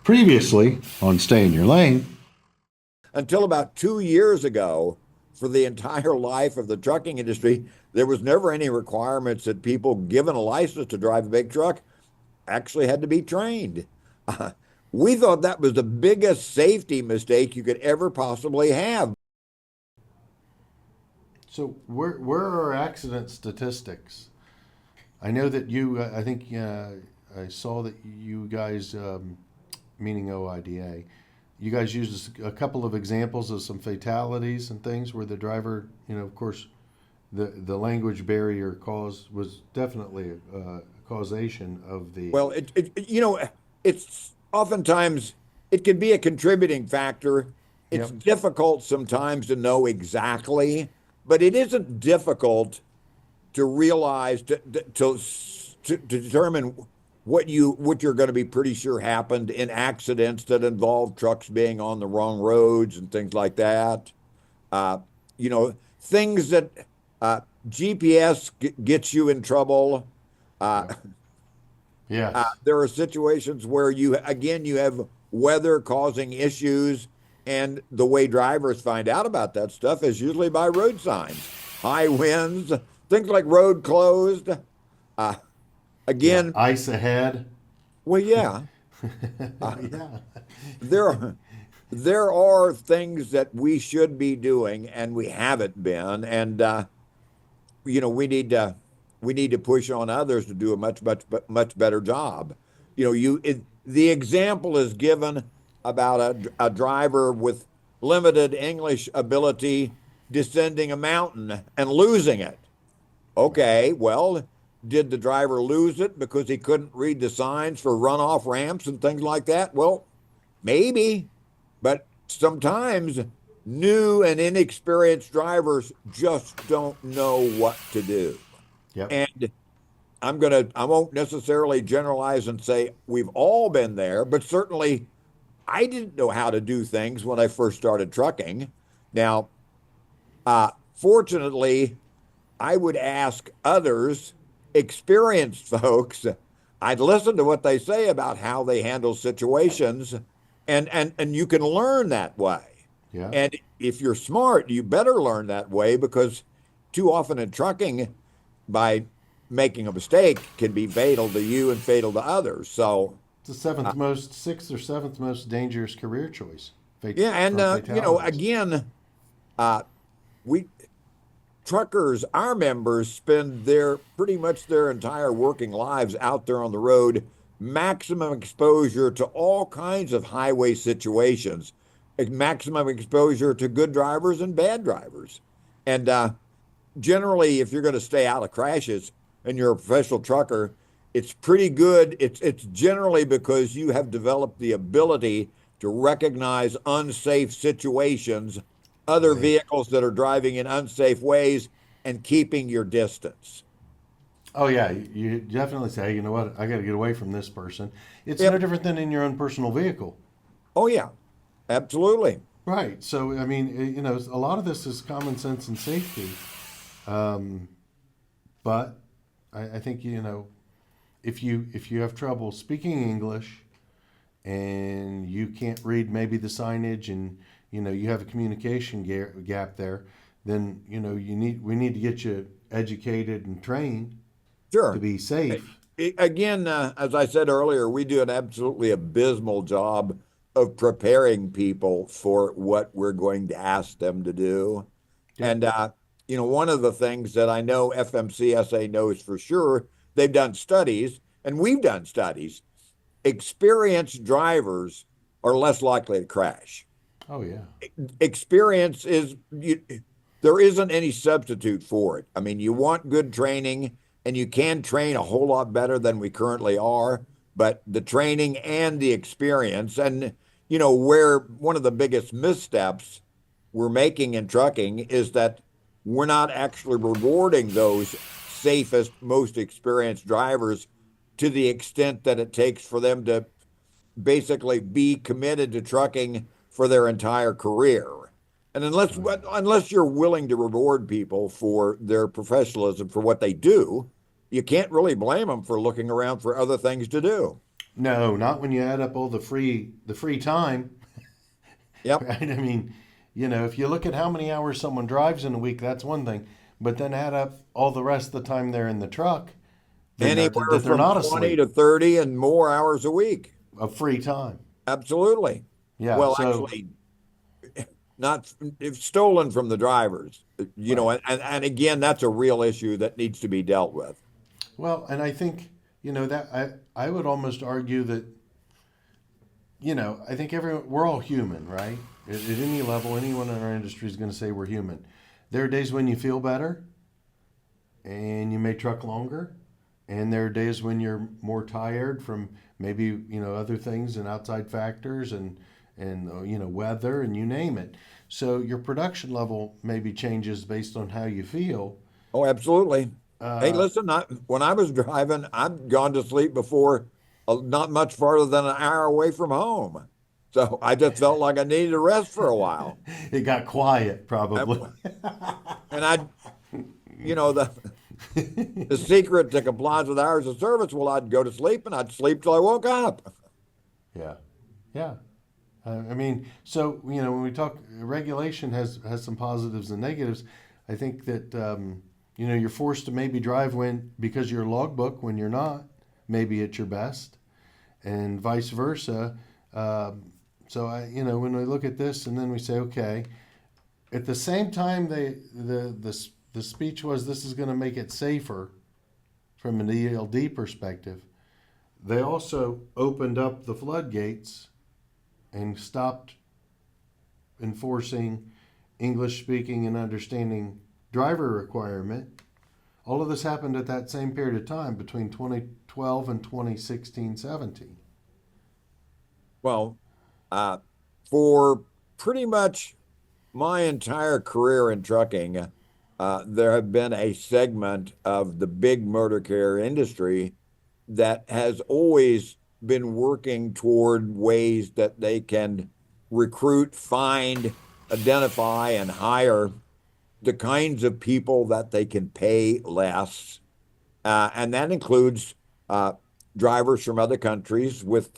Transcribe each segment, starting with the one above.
Previously on Stay in Your Lane. Until about 2 years ago, for the entire life of the trucking industry, there was never any requirements that people given a license to drive a big truck actually had to be trained. We thought that was the biggest safety mistake you could ever possibly have. So where are accident statistics? I know that I think I saw that you guys, meaning OIDA, you guys used a couple of examples of some fatalities and things where the driver, of course, the language barrier was definitely a causation of the. Well, it's oftentimes it can be a contributing factor. It's Yep. difficult sometimes to know exactly, but it isn't difficult to realize to determine what you're going to be pretty sure happened in accidents that involve trucks being on the wrong roads and things like that. Uh, Things that GPS gets you in trouble. Uh, Yep. Yes. there are situations where you have weather causing issues, and the way drivers find out about that stuff is usually by road signs, high winds, things like road closed. Uh, Yeah. Again, Ice ahead. well, yeah, Yeah. there there are things that we should be doing and we haven't been, and we need to push on others to do a much better job. The example is given about a driver with limited English ability descending a mountain and losing it. Okay, well, did the driver lose it because he couldn't read the signs for runoff ramps and things like that? Well, maybe, but sometimes new and inexperienced drivers just don't know what to do. Yep. And I won't necessarily generalize and say we've all been there, but certainly I didn't know how to do things when I first started trucking. Now, fortunately, I would ask others, experienced folks, I'd listen to what they say about how they handle situations, and you can learn that way. Yeah. And if you're smart, you better learn that way, because too often in trucking, by making a mistake can be fatal to you and fatal to others. So, It's the sixth or seventh most dangerous career choice. yeah, and From fatalities. again, uh, we truckers, our members, spend their pretty much their entire working lives out there on the road, maximum exposure to all kinds of highway situations, maximum exposure to good drivers and bad drivers. And generally, if you're going to stay out of crashes and you're a professional trucker, it's pretty good. It's generally because you have developed the ability to recognize unsafe situations, other Right. vehicles that are driving in unsafe ways, and keeping your distance. Oh yeah, you definitely say, "Hey, you know what? I got to get away from this person." It's no Yep. different than in your own personal vehicle. Oh yeah, absolutely. Right. So, I mean, a lot of this is common sense and safety. Um, but I think, if you have trouble speaking English and you can't read maybe the signage, and you have a communication gap there, then we need to get you educated and trained to Sure. be safe. Again, as I said earlier, we do an absolutely abysmal job of preparing people for what we're going to ask them to do. Yep. And, one of the things that I know FMCSA knows for sure, they've done studies, and we've done studies. Experienced drivers are less likely to crash. Oh yeah. Experience there isn't any substitute for it. I mean, you want good training, and you can train a whole lot better than we currently are, but the training and the experience, and where one of the biggest missteps we're making in trucking is that we're not actually rewarding those safest, most experienced drivers to the extent that it takes for them to basically be committed to trucking for their entire career. And unless you're willing to reward people for their professionalism for what they do, you can't really blame them for looking around for other things to do. No, not when you add up all the free time, Yep. right? I mean, if you look at how many hours someone drives in a week, that's one thing. But then add up all the rest of the time they're in the truck, then Anywhere that they're from not 20 to asleep 30 and more hours a week. of free time. Absolutely. Yeah. Well, So actually, not if stolen from the drivers, right. and again, that's a real issue that needs to be dealt with. Well, and I think that I would almost argue that I think we're all human, right? At any level, anyone in our industry is going to say we're human. There are days when you feel better, and you may truck longer, and there are days when you're more tired from maybe other things and outside factors and weather and you name it. So your production level maybe changes based on how you feel. Oh, absolutely. Hey, Uh, listen, when I was driving, I've gone to sleep before, not much farther than an hour away from home. So I just felt like I needed to rest for a while. it got quiet, And, probably. and I, the the secret to compliance with hours of service, well, I'd go to sleep and I'd sleep till I woke up. Yeah, yeah. I mean, so when we talk regulation has some positives and negatives. I think that you're forced to maybe drive because you're logbook when you're not, maybe at your best, and vice versa. So when we look at this and then we say, okay, at the same time, the speech was this is going to make it safer from an ELD perspective. They also opened up the floodgates and stopped enforcing English speaking and understanding driver requirement. All of this happened at that same period of time between 2012 and 2016-17. Well, for pretty much my entire career in trucking, there have been a segment of the big motor carrier industry that has always been working toward ways that they can recruit, find, identify, and hire the kinds of people that they can pay less. And that includes drivers from other countries with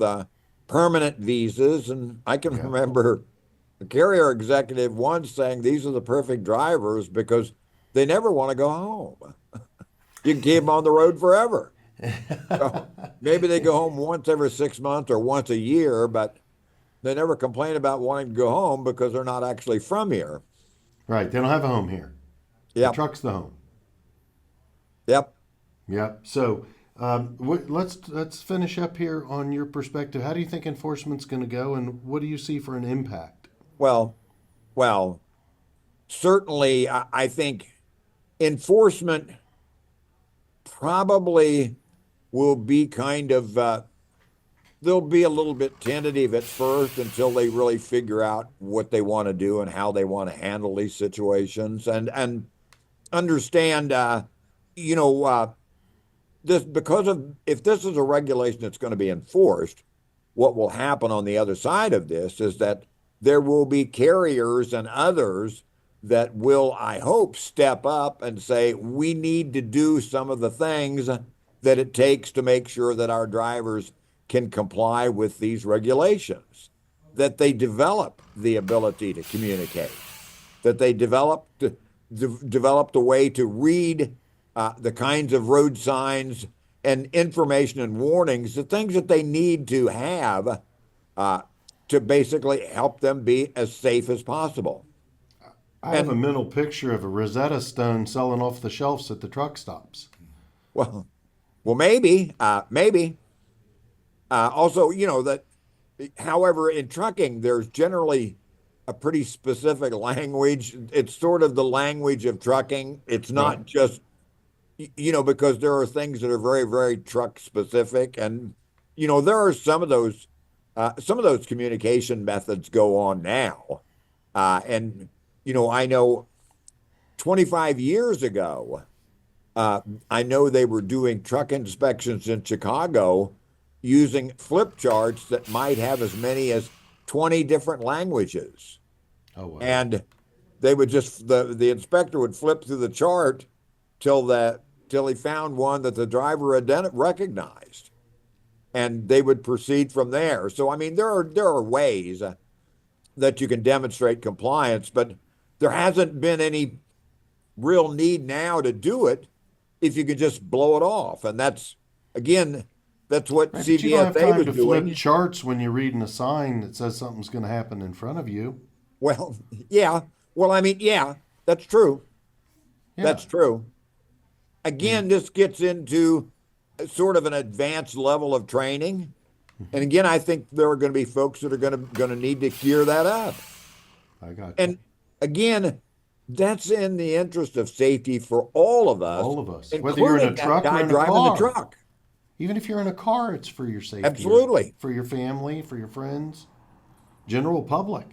permanent visas. And I can Yeah. remember the carrier executive once saying these are the perfect drivers because they never want to go home. You can keep them on the road forever. So maybe they go home once every 6 months or once a year, but they never complain about wanting to go home because they're not actually from here. Right. They don't have a home here. The Yep. truck's the home. Yep. Yep. So let's finish up here on your perspective. How do you think enforcement's going to go, and what do you see for an impact? Well, well, certainly, I think enforcement probably will be kind of they'll be a little bit tentative at first until they really figure out what they want to do and how they want to handle these situations and understand this because of if this is a regulation that's going to be enforced, what will happen on the other side of this is that there will be carriers and others that will, I hope, step up and say, we need to do some of the things that it takes to make sure that our drivers can comply with these regulations, that they develop the ability to communicate, that they develop the way to read the kinds of road signs and information and warnings, the things that they need to have to basically help them be as safe as possible. I have a And mental picture of a Rosetta Stone selling off the shelves at the truck stops. well, maybe. Also, that. However, in trucking, there's generally a pretty specific language. It's sort of the language of trucking. It's Right. not just because there are things that are very, very truck specific, and there are some of those communication methods go on now, and I know 25 years ago, I know they were doing truck inspections in Chicago using flip charts that might have as many as 20 different languages. Oh wow. And they would just the inspector would flip through the chart till he found one that the driver recognized. and they would proceed from there. So, I mean, there are ways that you can demonstrate compliance, but there hasn't been any real need now to do it if you could just blow it off. And again, that's what Right, but you don't have CVSA time was to doing. flip charts when you're reading a sign that says something's going to happen in front of you. Well, yeah. Well, I mean, yeah, that's true. Yeah. That's true. Again, this gets into sort of an advanced level of training. And again, I think there are going to be folks that are going to need to gear that up. I got you. And again, that's in the interest of safety for all of us. All of us. Whether you're in a including that truck guy or in a driving car. the truck. Even if you're in a car, it's for your safety. Absolutely. For your family, for your friends, general public.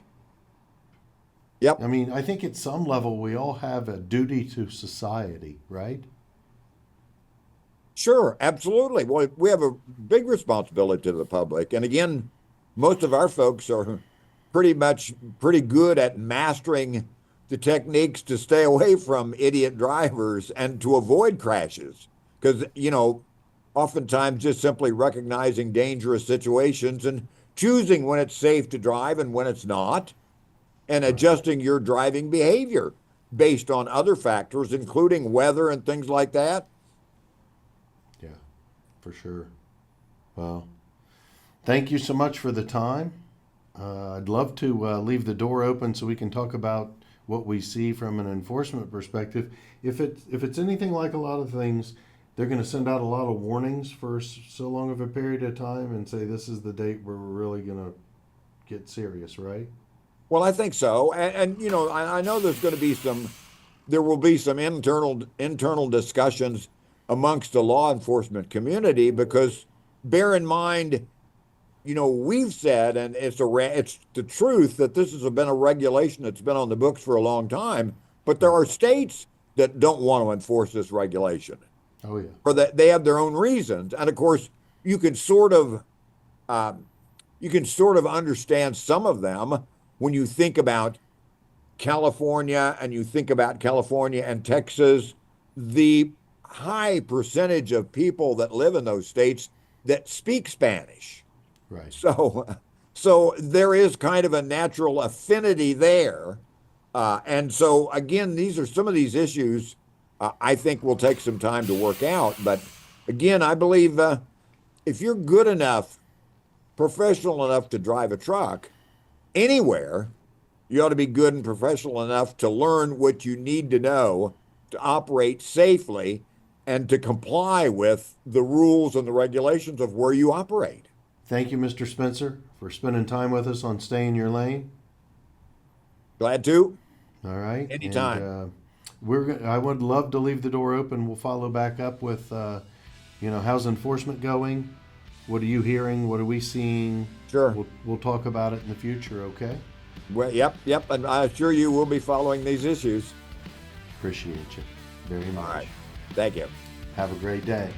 Yep. I mean, I think at some level we all have a duty to society, right? Sure, absolutely. Well, we have a big responsibility to the public. And again, most of our folks are pretty good at mastering the techniques to stay away from idiot drivers and to avoid crashes. Because, oftentimes just simply recognizing dangerous situations and choosing when it's safe to drive and when it's not, and adjusting your driving behavior based on other factors, including weather and things like that. Yeah, for sure. Well, thank you so much for the time. I'd love to leave the door open so we can talk about what we see from an enforcement perspective. If it's anything like a lot of things, they're going to send out a lot of warnings for so long of a period of time and say this is the date where we're really going to get serious, right? Well, I think so, and I know there will be some internal discussions amongst the law enforcement community, because bear in mind, we've said, and it's the truth, that this has been a regulation that's been on the books for a long time, but there are states that don't want to enforce this regulation. Oh yeah. Or that they have their own reasons, and of course, you can sort of understand some of them when you think about California and Texas, the high percentage of people that live in those states that speak Spanish. Right. So there is kind of a natural affinity there. And so again, these are some of these issues I think will take some time to work out. But again, I believe if you're good enough, professional enough to drive a truck anywhere, you ought to be good and professional enough to learn what you need to know to operate safely and to comply with the rules and the regulations of where you operate. Thank you, Mr. Spencer, for spending time with us on Stay in Your Lane. Glad to. All right. Anytime. And, I would love to leave the door open. We'll follow back up with, how's enforcement going? What are you hearing? What are we seeing? Sure. We'll talk about it in the future, okay? Well, yep. And I assure you we'll be following these issues. Appreciate you very much. All right. Thank you. Have a great day.